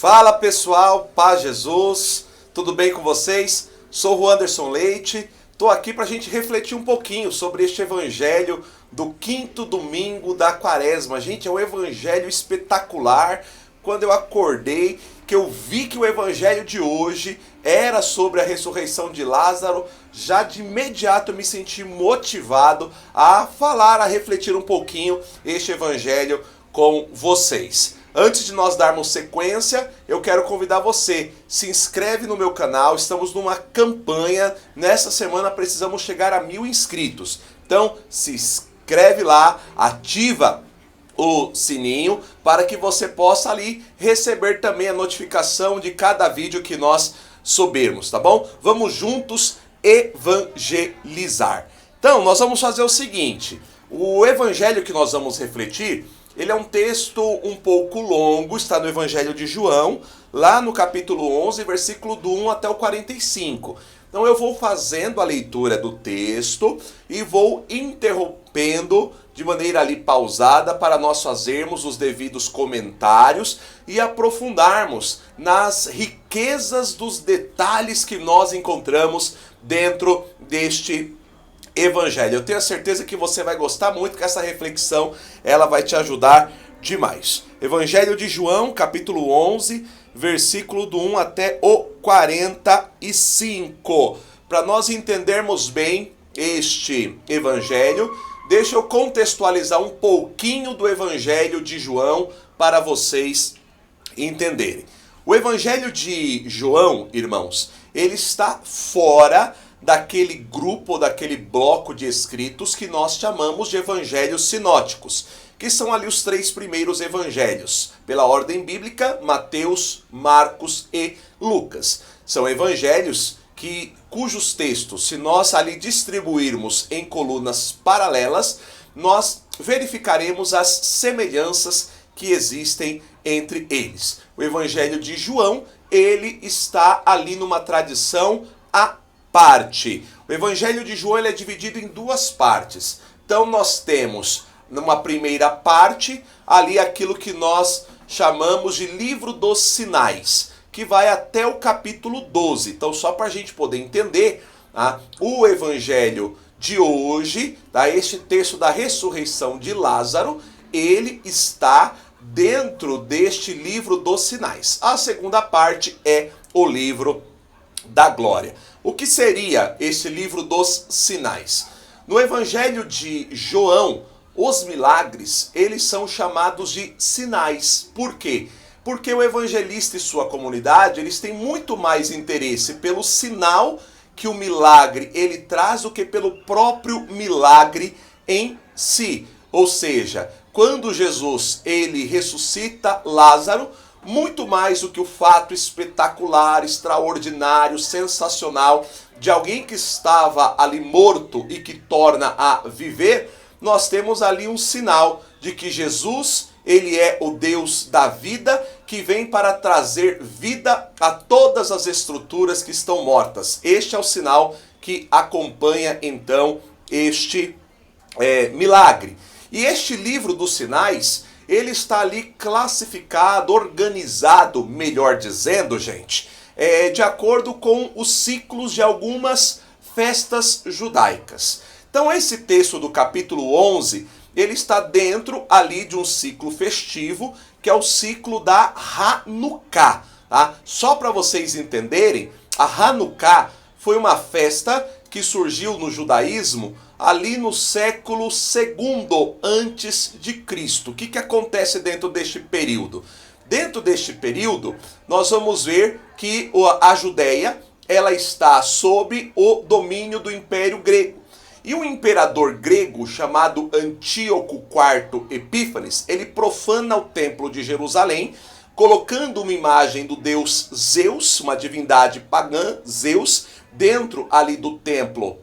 Fala pessoal, paz Jesus, tudo bem com vocês? Sou o Anderson Leite, estou aqui para a gente refletir um pouquinho sobre este evangelho do quinto domingo da quaresma. Gente, é um evangelho espetacular. Quando eu acordei, que eu vi que o evangelho de hoje era sobre a ressurreição de Lázaro, já de imediato eu me senti motivado a falar, a refletir um pouquinho este evangelho com vocês. Antes de nós darmos sequência, eu quero convidar você, se inscreve no meu canal, estamos numa campanha, nessa semana precisamos chegar a 1000 inscritos. Então, se inscreve lá, ativa o sininho para que você possa ali receber também a notificação de cada vídeo que nós subirmos, tá bom? Vamos juntos evangelizar. Então, nós vamos fazer o seguinte, o evangelho que nós vamos refletir, ele é um texto um pouco longo, está no Evangelho de João, lá no capítulo 11, versículo do 1 até o 45. Então eu vou fazendo a leitura do texto e vou interrompendo de maneira ali pausada para nós fazermos os devidos comentários e aprofundarmos nas riquezas dos detalhes que nós encontramos dentro deste evangelho. Eu tenho a certeza que você vai gostar muito, que essa reflexão ela vai te ajudar demais. Evangelho de João, capítulo 11, versículo do 1 até o 45. Para nós entendermos bem este evangelho, deixa eu contextualizar um pouquinho do evangelho de João para vocês entenderem. O evangelho de João, irmãos, ele está fora daquele grupo, daquele bloco de escritos que nós chamamos de evangelhos sinóticos, que são ali os 3 primeiros evangelhos, pela ordem bíblica, Mateus, Marcos e Lucas. São evangelhos cujos textos, se nós ali distribuirmos em colunas paralelas, nós verificaremos as semelhanças que existem entre eles. O evangelho de João, ele está ali numa tradição parte. O evangelho de João ele é dividido em 2 partes. Então nós temos numa primeira parte ali aquilo que nós chamamos de livro dos sinais, que vai até o capítulo 12. Então só para a gente poder entender, o evangelho de hoje, este texto da ressurreição de Lázaro, ele está dentro deste livro dos sinais. A segunda parte é o livro da glória. O que seria esse livro dos sinais? No evangelho de João, os milagres, eles são chamados de sinais. Por quê? Porque o evangelista e sua comunidade, eles têm muito mais interesse pelo sinal que o milagre ele traz do que pelo próprio milagre em si. Ou seja, quando Jesus ele ressuscita Lázaro, muito mais do que o fato espetacular, extraordinário, sensacional de alguém que estava ali morto e que torna a viver, nós temos ali um sinal de que Jesus, ele é o Deus da vida, que vem para trazer vida a todas as estruturas que estão mortas. Este é o sinal que acompanha então este milagre. E este livro dos sinais, ele está ali classificado, organizado, melhor dizendo, gente, de acordo com os ciclos de algumas festas judaicas. Então esse texto do capítulo 11, ele está dentro ali de um ciclo festivo, que é o ciclo da Hanukkah. Tá? Só para vocês entenderem, a Hanukkah foi uma festa que surgiu no judaísmo ali no século II antes de Cristo. O que acontece dentro deste período? Dentro deste período, nós vamos ver que a Judéia ela está sob o domínio do Império Grego. E o imperador grego, chamado Antíoco IV Epífanes, ele profana o templo de Jerusalém, colocando uma imagem do deus Zeus, uma divindade pagã, Zeus, dentro ali do templo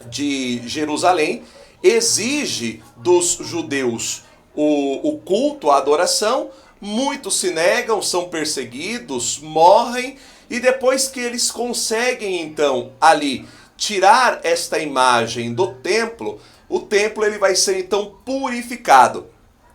de Jerusalém, exige dos judeus o culto, a adoração. Muitos se negam, são perseguidos, morrem, e depois que eles conseguem então ali tirar esta imagem do templo, o templo ele vai ser então purificado.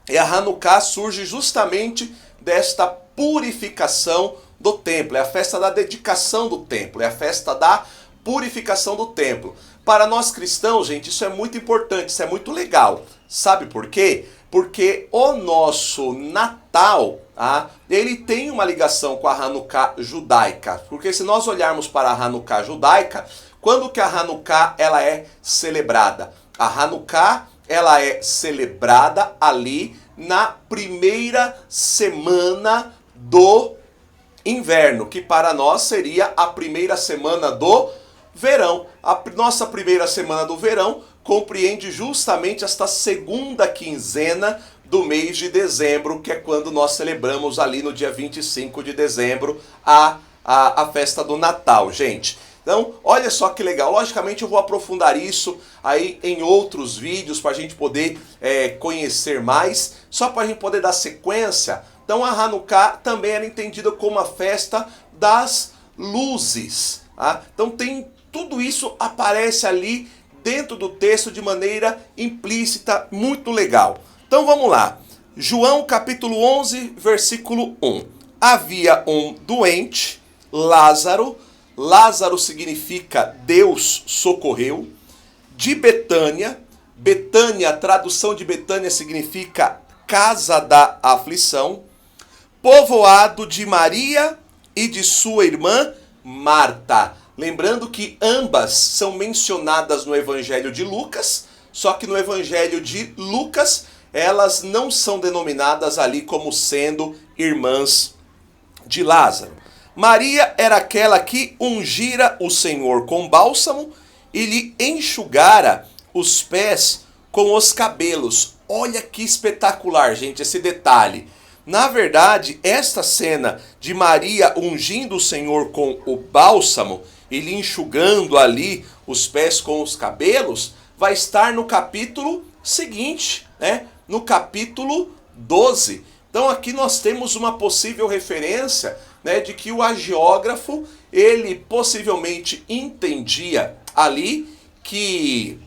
E a Hanukkah surge justamente desta purificação do templo, é a festa da dedicação do templo, é a festa da purificação do templo. Para nós cristãos, gente, isso é muito importante, isso é muito legal. Sabe por quê? Porque o nosso Natal, ele tem uma ligação com a Hanukkah judaica. Porque se nós olharmos para a Hanukkah judaica, quando que a Hanukkah ela é celebrada? A Hanukkah ela é celebrada ali na primeira semana do inverno, que para nós seria a primeira semana do verão. A nossa primeira semana do verão compreende justamente esta segunda quinzena do mês de dezembro, que é quando nós celebramos ali no dia 25 de dezembro a festa do Natal, gente. Então, olha só que legal. Logicamente eu vou aprofundar isso aí em outros vídeos para a gente poder conhecer mais, só para a gente poder dar sequência. Então a Hanukkah também era entendida como a festa das luzes. Então tudo isso aparece ali dentro do texto de maneira implícita, muito legal. Então vamos lá. João capítulo 11, versículo 1. Havia um doente, Lázaro. Lázaro significa Deus socorreu. De Betânia. Betânia, a tradução de Betânia significa casa da aflição. Povoado de Maria e de sua irmã Marta. Lembrando que ambas são mencionadas no Evangelho de Lucas, só que no Evangelho de Lucas elas não são denominadas ali como sendo irmãs de Lázaro. Maria era aquela que ungira o Senhor com bálsamo e lhe enxugara os pés com os cabelos. Olha que espetacular, gente, esse detalhe. Na verdade, esta cena de Maria ungindo o Senhor com o bálsamo e lhe enxugando ali os pés com os cabelos, vai estar no capítulo seguinte, né? No capítulo 12. Então aqui nós temos uma possível referência, né, de que o agiógrafo, ele possivelmente entendia ali que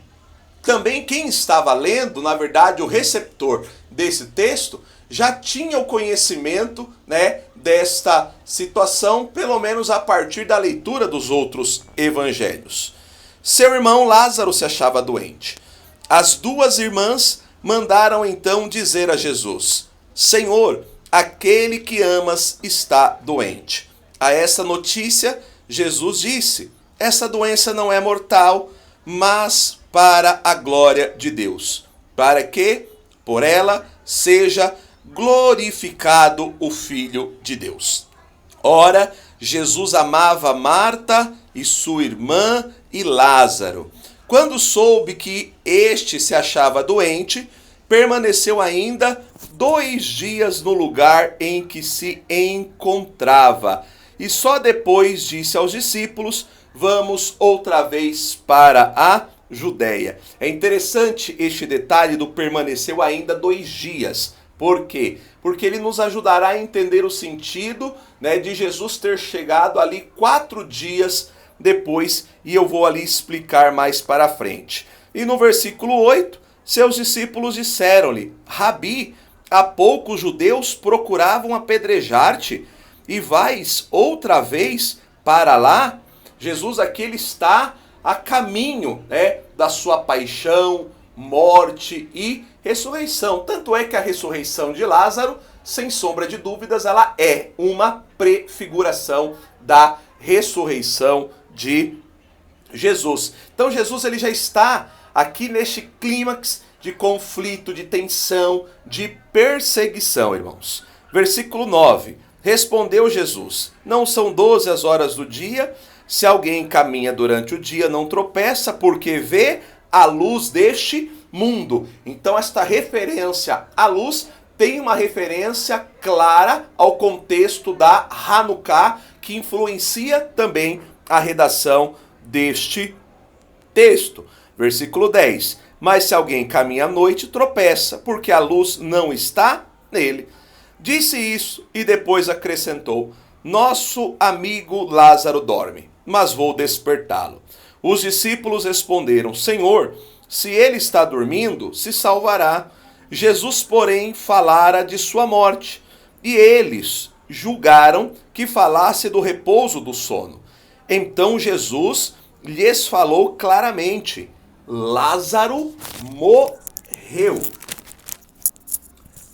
também quem estava lendo, na verdade o receptor desse texto, já tinha o conhecimento, né, desta situação, pelo menos a partir da leitura dos outros evangelhos. Seu irmão Lázaro se achava doente. As duas irmãs mandaram então dizer a Jesus: Senhor, aquele que amas está doente. A essa notícia, Jesus disse: essa doença não é mortal, mas para a glória de Deus, para que por ela seja glorificado o Filho de Deus. Ora, Jesus amava Marta e sua irmã e Lázaro. Quando soube que este se achava doente, permaneceu ainda 2 dias no lugar em que se encontrava. E só depois disse aos discípulos: vamos outra vez para a Judéia. É interessante este detalhe do permaneceu ainda 2 dias. Por quê? Porque ele nos ajudará a entender o sentido, né, de Jesus ter chegado ali 4 dias depois, e eu vou ali explicar mais para frente. E no versículo 8, seus discípulos disseram-lhe: Rabi, há pouco os judeus procuravam apedrejar-te, e vais outra vez para lá? Jesus aqui ele está a caminho, né, da sua paixão, morte e ressurreição. Tanto é que a ressurreição de Lázaro, sem sombra de dúvidas, ela é uma prefiguração da ressurreição de Jesus. Então Jesus ele já está aqui neste clímax de conflito, de tensão, de perseguição, irmãos. Versículo 9. Respondeu Jesus: não são 12 as horas do dia? Se alguém caminha durante o dia, não tropeça, porque vê a luz deste mundo. Então esta referência à luz tem uma referência clara ao contexto da Hanukkah, que influencia também a redação deste texto. Versículo 10. Mas se alguém caminha à noite, tropeça, porque a luz não está nele. Disse isso e depois acrescentou: nosso amigo Lázaro dorme, mas vou despertá-lo. Os discípulos responderam: Senhor, se ele está dormindo, se salvará. Jesus, porém, falara de sua morte, e eles julgaram que falasse do repouso do sono. Então Jesus lhes falou claramente: Lázaro morreu.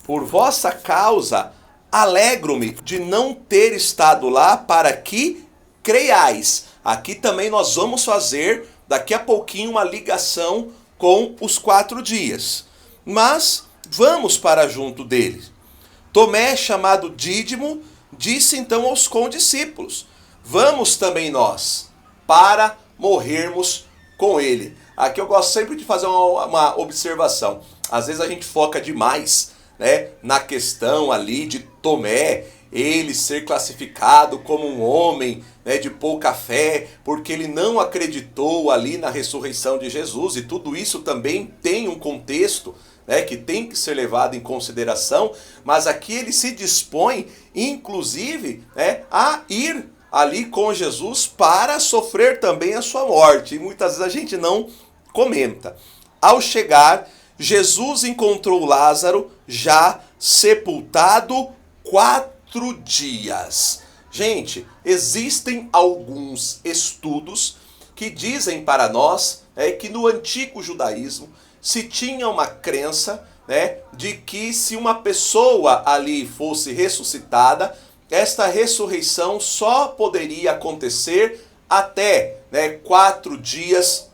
Por vossa causa, alegro-me de não ter estado lá para que creiais. Aqui também nós vamos fazer, daqui a pouquinho, uma ligação com os 4 dias. Mas vamos para junto dele. Tomé, chamado Dídimo, disse então aos condiscípulos: vamos também nós, para morrermos com ele. Aqui eu gosto sempre de fazer uma observação. Às vezes a gente foca demais, né, na questão ali de Tomé, ele ser classificado como um homem, né, de pouca fé, porque ele não acreditou ali na ressurreição de Jesus, e tudo isso também tem um contexto, né, que tem que ser levado em consideração, mas aqui ele se dispõe, inclusive, né, a ir ali com Jesus para sofrer também a sua morte, e muitas vezes a gente não comenta. Ao chegar, Jesus encontrou Lázaro já sepultado 4 dias. Gente, existem alguns estudos que dizem para nós que no antigo judaísmo se tinha uma crença, né, de que se uma pessoa ali fosse ressuscitada, esta ressurreição só poderia acontecer até, né, 4 dias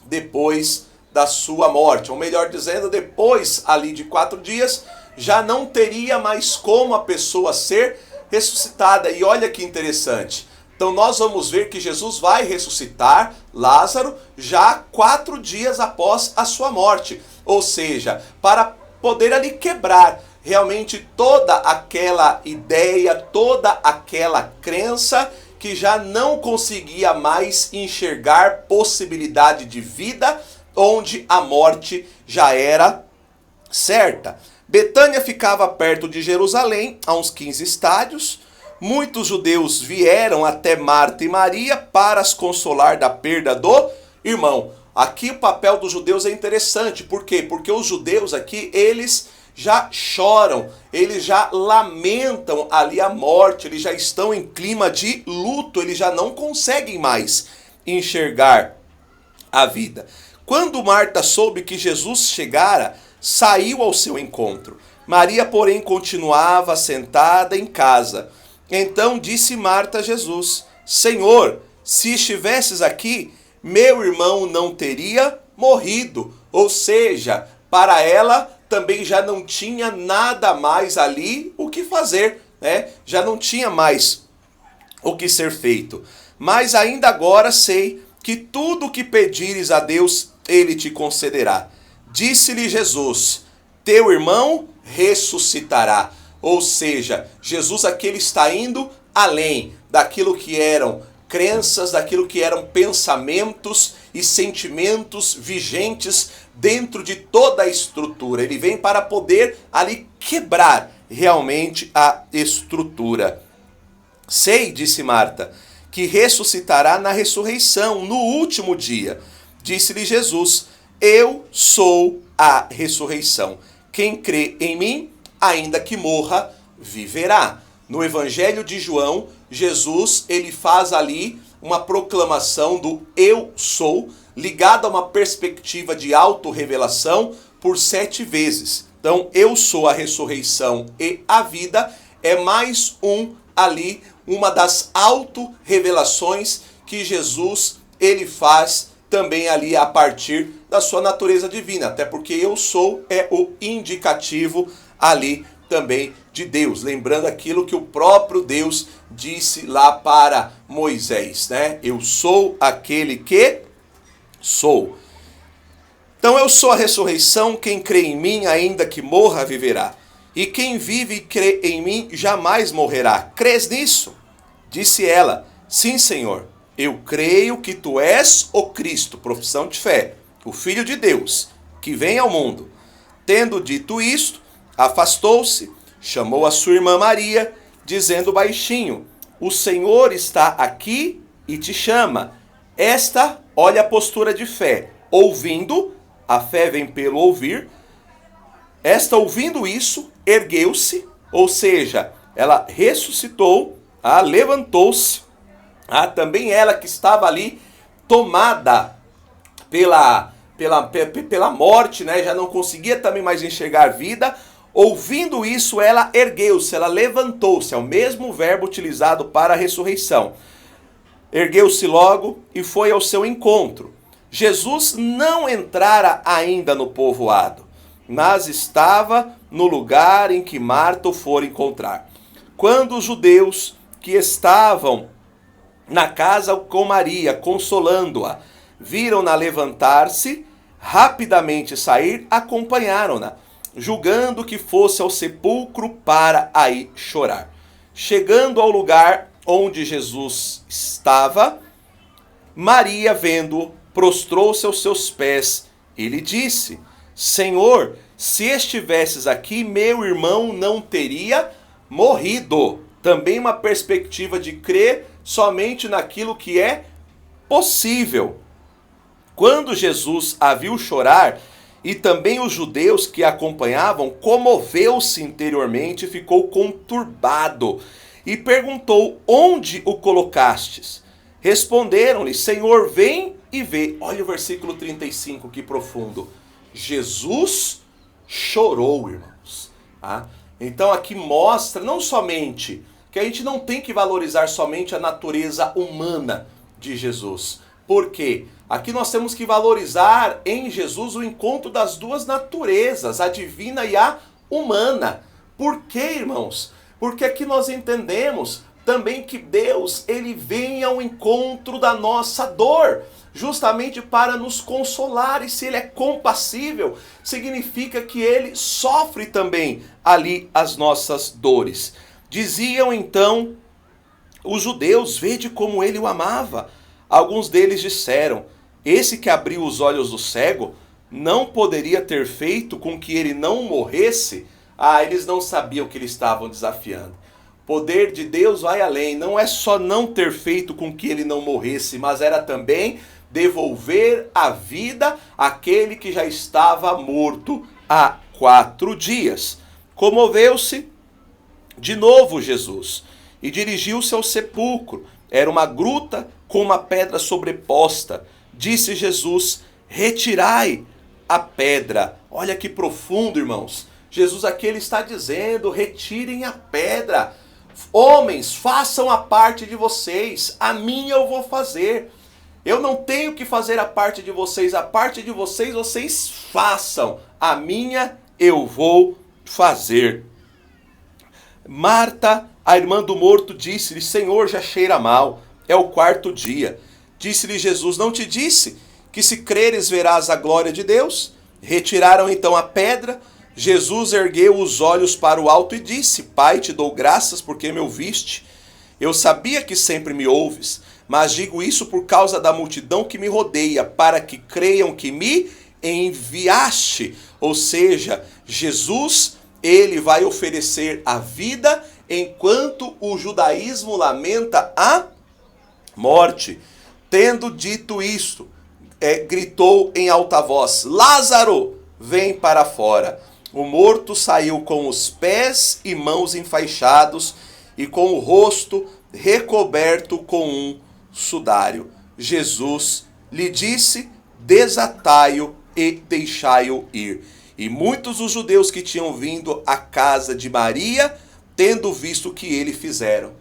depois da sua morte. Ou melhor dizendo, depois ali de 4 dias, já não teria mais como a pessoa ser ressuscitada. E olha que interessante. Então nós vamos ver que Jesus vai ressuscitar Lázaro já 4 dias após a sua morte. Ou seja, para poder ali quebrar realmente toda aquela ideia, toda aquela crença que já não conseguia mais enxergar possibilidade de vida, onde a morte já era certa. Betânia ficava perto de Jerusalém, a uns 15 estádios. Muitos judeus vieram até Marta e Maria para as consolar da perda do irmão. Aqui o papel dos judeus é interessante. Por quê? Porque os judeus aqui, eles já choram, eles já lamentam ali a morte, eles já estão em clima de luto, eles já não conseguem mais enxergar a vida. Quando Marta soube que Jesus chegara, saiu ao seu encontro. Maria, porém, continuava sentada em casa. Então disse Marta a Jesus: Senhor, se estivesses aqui, meu irmão não teria morrido. Ou seja, para ela também já não tinha nada mais ali o que fazer, né? Já não tinha mais o que ser feito. Mas ainda agora sei que tudo o que pedires a Deus, ele te concederá. Disse-lhe Jesus: teu irmão ressuscitará. Ou seja, Jesus aqui ele está indo além daquilo que eram crenças, daquilo que eram pensamentos e sentimentos vigentes dentro de toda a estrutura. Ele vem para poder ali quebrar realmente a estrutura. Sei, disse Marta, que ressuscitará na ressurreição, no último dia. Disse-lhe Jesus: eu sou a ressurreição. Quem crê em mim, ainda que morra, viverá. No Evangelho de João, Jesus ele faz ali uma proclamação do eu sou, ligada a uma perspectiva de autorrevelação por 7 vezes. Então, eu sou a ressurreição e a vida é mais ali, uma das autorrevelações que Jesus ele faz também ali a partir da sua natureza divina, até porque eu sou é o indicativo ali também de Deus, lembrando aquilo que o próprio Deus disse lá para Moisés, né? Eu sou aquele que sou. Então eu sou a ressurreição, quem crê em mim, ainda que morra, viverá. E quem vive e crê em mim, jamais morrerá. Crês nisso? Disse ela: sim, Senhor, eu creio que tu és o Cristo, profissão de fé, o Filho de Deus, que vem ao mundo. Tendo dito isto, afastou-se, chamou a sua irmã Maria, dizendo baixinho: o Senhor está aqui e te chama. Esta, olha a postura de fé, ouvindo, a fé vem pelo ouvir. Esta, ouvindo isso, ergueu-se, ou seja, ela ressuscitou, levantou-se, também ela que estava ali tomada pela morte, né? Já não conseguia também mais enxergar vida. Ouvindo isso, ela ergueu-se, ela levantou-se, é o mesmo verbo utilizado para a ressurreição. Ergueu-se logo e foi ao seu encontro. Jesus não entrara ainda no povoado, mas estava no lugar em que Marta o fora encontrar. Quando os judeus que estavam na casa com Maria, consolando-a, viram-na levantar-se, rapidamente sair, acompanharam-na, julgando que fosse ao sepulcro para aí chorar. Chegando ao lugar onde Jesus estava, Maria, vendo-o, prostrou-se aos seus pés e lhe disse: Senhor, se estivesses aqui, meu irmão não teria morrido. Também uma perspectiva de crer somente naquilo que é possível. Quando Jesus a viu chorar, e também os judeus que a acompanhavam, comoveu-se interiormente e ficou conturbado. E perguntou: onde o colocastes? Responderam-lhe: Senhor, vem e vê. Olha o versículo 35, que profundo. Jesus chorou, irmãos. Então aqui mostra não somente que a gente não tem que valorizar somente a natureza humana de Jesus. Por quê? Aqui nós temos que valorizar em Jesus o encontro das duas naturezas, a divina e a humana. Por quê, irmãos? Porque aqui nós entendemos também que Deus, ele vem ao encontro da nossa dor, justamente para nos consolar. E se ele é compassível, significa que ele sofre também ali as nossas dores. Diziam então os judeus: vede como ele o amava. Alguns deles disseram: esse que abriu os olhos do cego não poderia ter feito com que ele não morresse? Eles não sabiam que eles estavam desafiando. O poder de Deus vai além, não é só não ter feito com que ele não morresse, mas era também devolver a vida àquele que já estava morto há 4 dias. Comoveu-se de novo Jesus e dirigiu-se ao sepulcro. Era uma gruta com uma pedra sobreposta. Disse Jesus: retirai a pedra. Olha que profundo, irmãos. Jesus aqui ele está dizendo: retirem a pedra. Homens, façam a parte de vocês, a minha eu vou fazer. Eu não tenho que fazer a parte de vocês vocês façam. A minha eu vou fazer. Marta, a irmã do morto, disse-lhe: Senhor, já cheira mal, é o 4º dia. Disse-lhe Jesus: não te disse que se creres verás a glória de Deus? Retiraram então a pedra. Jesus ergueu os olhos para o alto e disse: Pai, te dou graças porque me ouviste. Eu sabia que sempre me ouves, mas digo isso por causa da multidão que me rodeia, para que creiam que me enviaste. Ou seja, Jesus, ele vai oferecer a vida enquanto o judaísmo lamenta a morte. Tendo dito isto, gritou em alta voz: Lázaro, vem para fora. O morto saiu com os pés e mãos enfaixados e com o rosto recoberto com um sudário. Jesus lhe disse: desatai-o e deixai-o ir. E muitos dos judeus que tinham vindo à casa de Maria, tendo visto o que ele fizeram,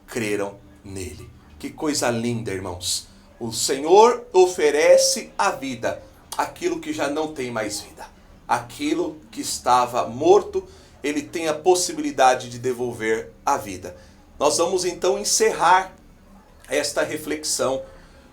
creram nele. Que coisa linda, irmãos. O Senhor oferece a vida, aquilo que já não tem mais vida. Aquilo que estava morto, ele tem a possibilidade de devolver a vida. Nós vamos então encerrar esta reflexão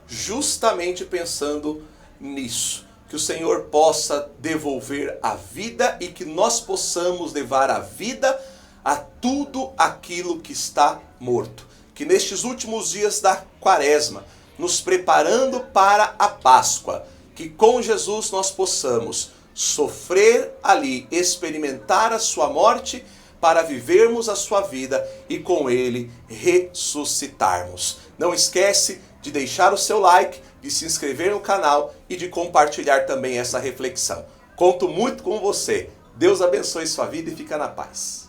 justamente pensando nisso. Que o Senhor possa devolver a vida e que nós possamos levar a vida a tudo aquilo que está morto. Que nestes últimos dias da Quaresma, nos preparando para a Páscoa, que com Jesus nós possamos sofrer ali, experimentar a sua morte, para vivermos a sua vida e com ele ressuscitarmos. Não esquece de deixar o seu like, de se inscrever no canal e de compartilhar também essa reflexão. Conto muito com você. Deus abençoe sua vida e fica na paz.